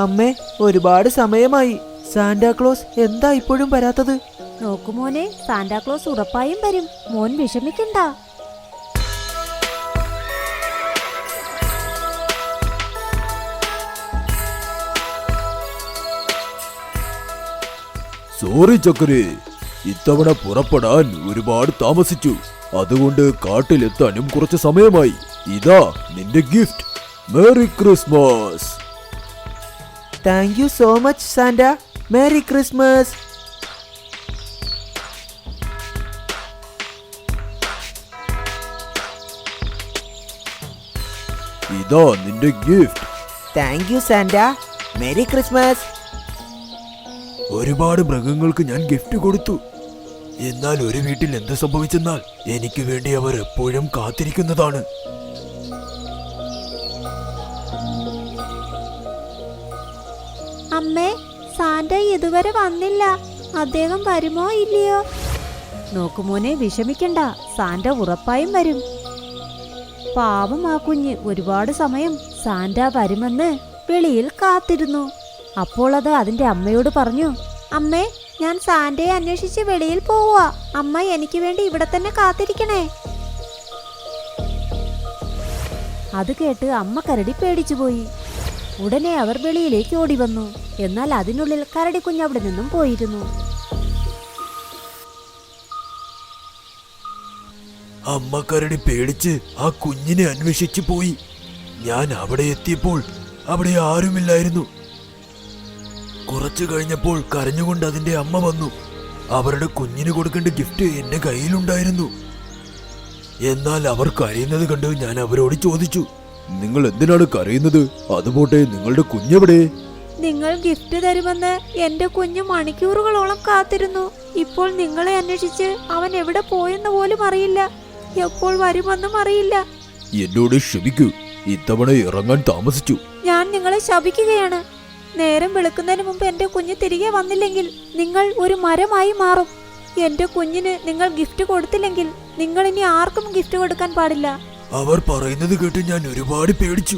അമ്മേ, ഒരുപാട് സമയമായി. സാന്റാക്ലോസ് എന്താ ഇപ്പോഴും വരാത്തത്? നോക്കുമോനെ, സാന്റാക്ലോസ് ഉറപ്പായും വരും. മോൻ വിഷമിക്കണ്ട. സോറി ചക്കരേ, ഇത്തവണ പുറപ്പെടാൻ ഒരുപാട് താമസിച്ചു. അതുകൊണ്ട് കാട്ടിലെത്താനും കുറച്ച് സമയമായി. ഇതാ നിന്റെ gift. Merry Christmas. Thank you so much Santa. Merry Christmas. ഇതാ നിന്റെ gift. Thank you Santa. Merry Christmas. ഒരുപാട് മൃഗങ്ങൾക്ക് ഞാൻ ഗിഫ്റ്റ് കൊടുത്തു. എന്നാൽ ഒരു വീട്ടിൽ എന്ത് സംഭവിച്ചെന്നാൽ എനിക്ക് വേണ്ടി അവർ എപ്പോഴും കാത്തിരിക്കുന്നതാണ്. അമ്മേ, സാന്റ ഇതുവരെ വന്നില്ല. അദ്ദേഹം വരുമോ ഇല്ലയോ? നോക്കുമോനെ, വിഷമിക്കണ്ട. സാന്റ ഉറപ്പായും വരും. പാവം ആ കുഞ്ഞ് ഒരുപാട് സമയം സാന്റ വരുമെന്ന് വെളിയിൽ കാത്തിരുന്നു. അപ്പോൾ അത് അതിന്റെ അമ്മയോട് പറഞ്ഞു, അമ്മേ, ഞാൻ സാന്റയെ അന്വേഷിച്ച് വെളിയിൽ പോവുക. അമ്മ എനിക്ക് വേണ്ടി ഇവിടെ തന്നെ കാത്തിരിക്കണേ. അത് കേട്ട് അമ്മ കരടി പേടിച്ചുപോയി. ഉടനെ അവർ വെളിയിലേക്ക് ഓടി വന്നു. എന്നാൽ അതിനുള്ളിൽ കരടി കുഞ്ഞ് അവിടെ നിന്നും പോയിരുന്നു. അമ്മ കരടി പേടിച്ച് ആ കുഞ്ഞിനെ അന്വേഷിച്ചു പോയി. ഞാൻ അവിടെ എത്തിയപ്പോൾ അവിടെ ആരുമില്ലായിരുന്നു. കുറച്ചു കഴിഞ്ഞപ്പോൾ കരഞ്ഞുകൊണ്ട് അതിന്റെ അമ്മ വന്നു. അവരുടെ കുഞ്ഞിന് കൊടുക്കേണ്ട ഗിഫ്റ്റ് എന്റെ കയ്യിലുണ്ടായിരുന്നു. എന്നാൽ അവർ കരയുന്നത് കണ്ട് ഞാൻ അവരോട് ചോദിച്ചു, നിങ്ങൾ എന്തിനാണ് കരയുന്നത്? അതുപോട്ടെ, നിങ്ങളുടെ കുഞ്ഞെവിടെ? നിങ്ങൾ ഗിഫ്റ്റ് തരുമെന്ന് എന്റെ കുഞ്ഞ് മണിക്കൂറുകളോളം കാത്തിരുന്നു. ഇപ്പോൾ നിങ്ങളെ അന്വേഷിച്ച് അവൻ എവിടെ പോയെന്ന് പോലും അറിയില്ല. എപ്പോൾ വരുമെന്നും അറിയില്ല. എന്നോട് ക്ഷമിക്കൂ, ഇത്തവണ ഇറങ്ങാൻ താമസിച്ചു. ഞാൻ നിങ്ങളെ ശപിക്കുകയാണ്. നേരം വെളുക്കുന്നതിന് മുമ്പ് എന്റെ കുഞ്ഞ് തിരികെ വന്നില്ലെങ്കിൽ നിങ്ങൾ ഒരു മരമായി മാറും. എന്റെ കുഞ്ഞിന് നിങ്ങൾ ഗിഫ്റ്റ് കൊടുത്തില്ലെങ്കിൽ നിങ്ങൾ ഇനി ആർക്കും ഗിഫ്റ്റ് കൊടുക്കാൻ പാടില്ല. അവർ പറയുന്നത് കേട്ട് ഞാൻ ഒരുപാട് പേടിച്ചു.